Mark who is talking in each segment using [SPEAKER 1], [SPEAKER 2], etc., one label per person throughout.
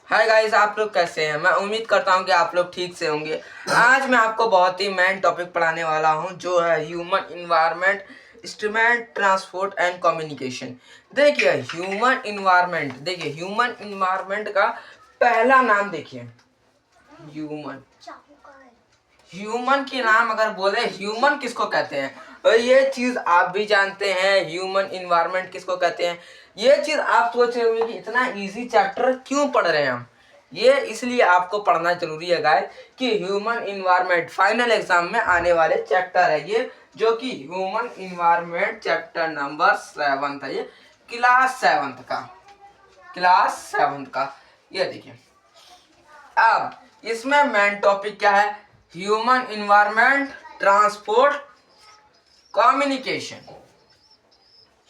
[SPEAKER 1] Hi guys, आप लोग कैसे हैं। मैं उम्मीद करता हूं कि आप लोग ठीक से होंगे। आज मैं आपको बहुत ही मेन टॉपिक पढ़ाने वाला हूं जो है human environment, instrument, transport and communication. देखिए ह्यूमन इन्वायरमेंट का पहला नाम देखिए, ह्यूमन। ह्यूमन के नाम अगर बोले ह्यूमन किसको कहते हैं, और ये चीज आप भी जानते हैं ह्यूमन इन्वायरमेंट किसको कहते हैं। ये चीज आप सोच रहे होंगे कि इतना इजी चैप्टर क्यों पढ़ रहे हैं हम। ये इसलिए आपको पढ़ना जरूरी है गाइस कि ह्यूमन इन्वायरमेंट फाइनल एग्जाम में आने वाले चैप्टर है ये, जो कि ह्यूमन इन्वायरमेंट चैप्टर नंबर 7 है। ये क्लास 7 का ये देखिए। अब इसमें मेन टॉपिक क्या है, human environment, transport, communication.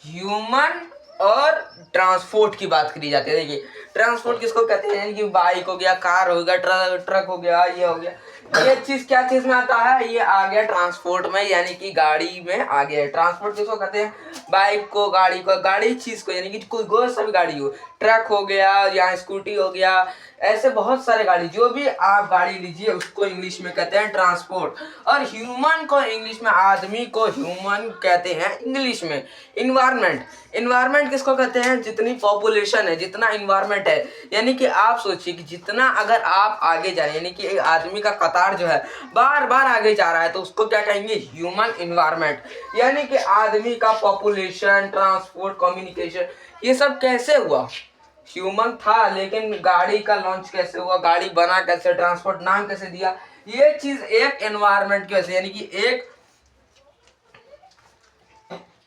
[SPEAKER 1] Human और ट्रांसपोर्ट की बात करी जाती है। देखिए ट्रांसपोर्ट किसको कहते हैं कि बाइक हो गया, कार हो गया, ट्रक हो गया, ये हो गया। ये चीज क्या चीज में आता है, ये आ गया ट्रांसपोर्ट में, यानी कि गाड़ी में आ गया। ट्रांसपोर्ट किसको कहते हैं, बाइक को, गाड़ी को, गाड़ी चीज को, यानी कि कोई सा भी गाड़ी हो, ट्रक हो गया या स्कूटी हो गया, ऐसे बहुत सारे गाड़ी, जो भी आप गाड़ी लीजिए उसको इंग्लिश में कहते हैं ट्रांसपोर्ट। और ह्यूमन को इंग्लिश में, आदमी को ह्यूमन कहते हैं इंग्लिश में। इन्वायरमेंट किसको कहते हैं, जितनी पॉपुलेशन है, जितना इन्वायरमेंट है, यानी कि आप सोचिए कि जितना अगर आप आगे जा रहे हैं, यानी कि एक आदमी का कतार जो है बार बार आगे जा रहा है, तो उसको क्या कहेंगे, ह्यूमन इन्वायरमेंट। यानी कि आदमी का पॉपुलेशन, ट्रांसपोर्ट, कम्युनिकेशन, ये सब कैसे हुआ। ह्यूमन था लेकिन गाड़ी का लॉन्च कैसे हुआ, गाड़ी बना कैसे, ट्रांसपोर्ट नाम कैसे दिया, ये चीज एक एनवायरनमेंट की वजह से, यानी कि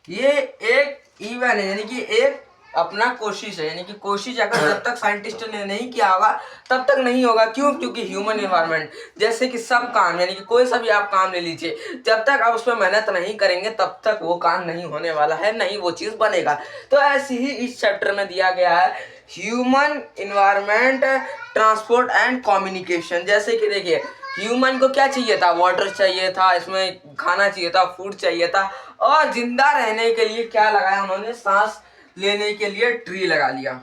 [SPEAKER 1] ये एक इवन है, यानी कि एक अपना कोशिश है, यानी कि कोशिश अगर जब तक साइंटिस्ट ने नहीं किया होगा तब तक नहीं होगा। क्यों, क्योंकि ह्यूमन एनवायरनमेंट, जैसे कि सब काम, यानी कि कोई सा भी आप काम ले लीजिए, जब तक आप उसमें मेहनत नहीं करेंगे तब तक वो काम नहीं होने वाला है, नहीं वो चीज बनेगा। तो ऐसे ही इस चैप्टर में दिया गया है human environment, transport and communication. जैसे कि देखिए ह्यूमन को क्या चाहिए था, वाटर चाहिए था, इसमें खाना चाहिए था, फूड चाहिए था, और जिंदा रहने के लिए क्या लगाया उन्होंने, सांस लेने के लिए ट्री लगा लिया।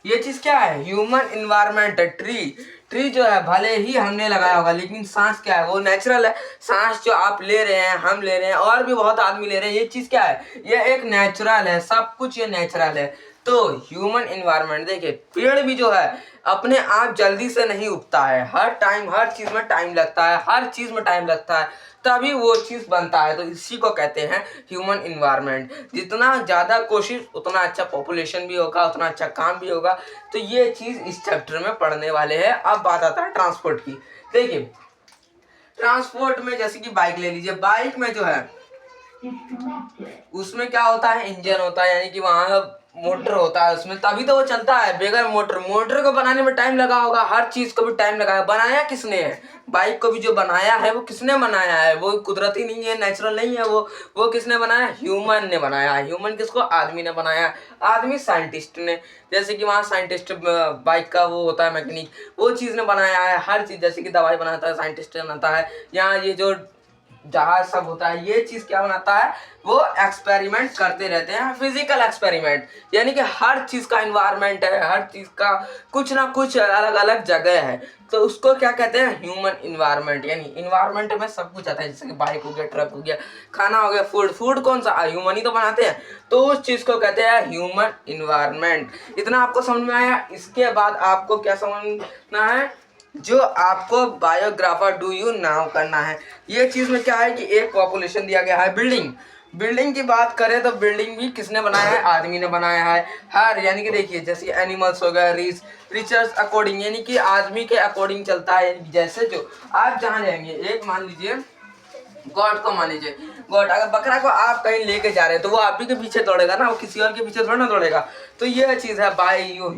[SPEAKER 1] ये चीज क्या है, ह्यूमन इन्वायरमेंट है। ट्री जो है भले ही हमने लगाया होगा, लेकिन सांस क्या है, वो नेचुरल है। सांस जो आप ले रहे हैं, हम ले रहे हैं, और भी बहुत आदमी ले रहे हैं, ये चीज क्या है, ये एक नेचुरल है, सब कुछ ये नेचुरल है। तो ह्यूमन इन्वायरमेंट, देखिए पेड़ भी जो है अपने आप जल्दी से नहीं उगता है, हर चीज में टाइम लगता है, हर चीज में टाइम लगता है, तभी वो चीज बनता है। तो इसी को कहते हैं ह्यूमन इन्वायरमेंट। जितना ज्यादा कोशिश उतना अच्छा पॉपुलेशन भी होगा, उतना अच्छा काम भी होगा। तो ये चीज इस चैप्टर में पढ़ने वाले हैं। अब बात आता है ट्रांसपोर्ट की। देखिए ट्रांसपोर्ट में जैसे कि बाइक ले लीजिए, बाइक में जो है उसमें क्या होता है, इंजन होता है, यानी कि वहां मोटर होता है उसमें, तभी तो वो चलता है। बगैर मोटर को बनाने में टाइम लगा होगा, हर चीज को भी टाइम लगा है। बनाया किसने है, बाइक को भी जो बनाया है वो किसने बनाया है, वो कुदरती नहीं है, नेचुरल नहीं है, वो किसने बनाया, ह्यूमन ने बनाया है। ह्यूमन किसको, आदमी ने बनाया, आदमी साइंटिस्ट ने। जैसे कि वहाँ साइंटिस्ट, बाइक का वो होता है मैकेनिक, वो चीज ने बनाया है हर चीज। जैसे कि दवाई बनाता है साइंटिस्ट बनाता है, यहाँ ये जो जहाज सब होता है, ये चीज क्या बनाता है, वो एक्सपेरिमेंट करते रहते हैं, फिजिकल एक्सपेरिमेंट। यानी कि हर चीज का इन्वायरमेंट है, हर चीज का कुछ ना कुछ अलग अलग जगह है, तो उसको क्या कहते हैं, ह्यूमन इन्वायरमेंट। यानी इन्वायरमेंट में सब कुछ आता है, जैसे कि बाइक हो गया, ट्रक हो गया, खाना हो गया, फूड कौन सा, ह्यूमन ही तो बनाते हैं, तो उस चीज को कहते हैं ह्यूमन इन्वायरमेंट। इतना आपको समझ में आया। इसके बाद आपको क्या समझना है, जो आपको बायोग्राफर डू यू नाउ करना है। ये चीज में क्या है कि एक पॉपुलेशन दिया गया है, बिल्डिंग की बात करें तो बिल्डिंग भी किसने बनाया है, आदमी ने बनाया है। हर, यानी कि देखिए जैसे एनिमल्स हो गया, रिचर्स अकॉर्डिंग, यानी कि आदमी के अकॉर्डिंग चलता है। जैसे जो आप जहाँ जाएंगे, एक मान लीजिए गॉड को मान लीजिए, गॉड अगर बकरा को आप कहीं लेके जा रहे हैं तो वो आप ही के पीछे दौड़ेगा ना, वो किसी और के पीछे थोड़ा ना दौड़ेगा। तो ये चीज है बाय यू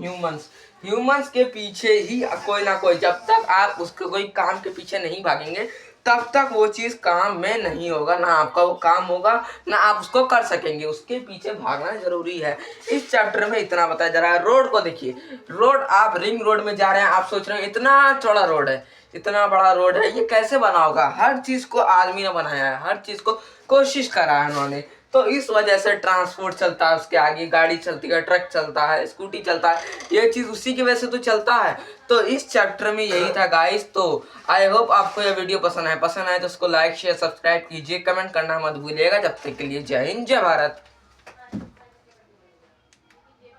[SPEAKER 1] ह्यूमंस के पीछे ही कोई ना कोई, जब तक आप उसके कोई काम के पीछे नहीं भागेंगे तब तक वो चीज काम में नहीं होगा, ना आपका वो काम होगा, ना आप उसको कर सकेंगे। उसके पीछे भागना जरूरी है। इस चैप्टर में इतना बताया जा रहा है। रोड को देखिए, रोड, आप रिंग रोड में जा रहे हैं, आप सोच रहे हैं इतना चौड़ा रोड है, इतना बड़ा रोड है, ये कैसे बना होगा। हर चीज को आदमी ने बनाया है, हर चीज को कोशिश करा है उन्होंने। तो इस वजह से ट्रांसपोर्ट चलता है, उसके आगे गाड़ी चलती है, ट्रक चलता है, स्कूटी चलता है, ये चीज़ उसी की वजह से तो चलता है। तो इस चैप्टर में यही था गाइस। तो आई होप आपको यह वीडियो पसंद आए तो उसको लाइक शेयर सब्सक्राइब कीजिए, कमेंट करना मत भूलिएगा। जब तक के लिए जय हिंद जय भारत।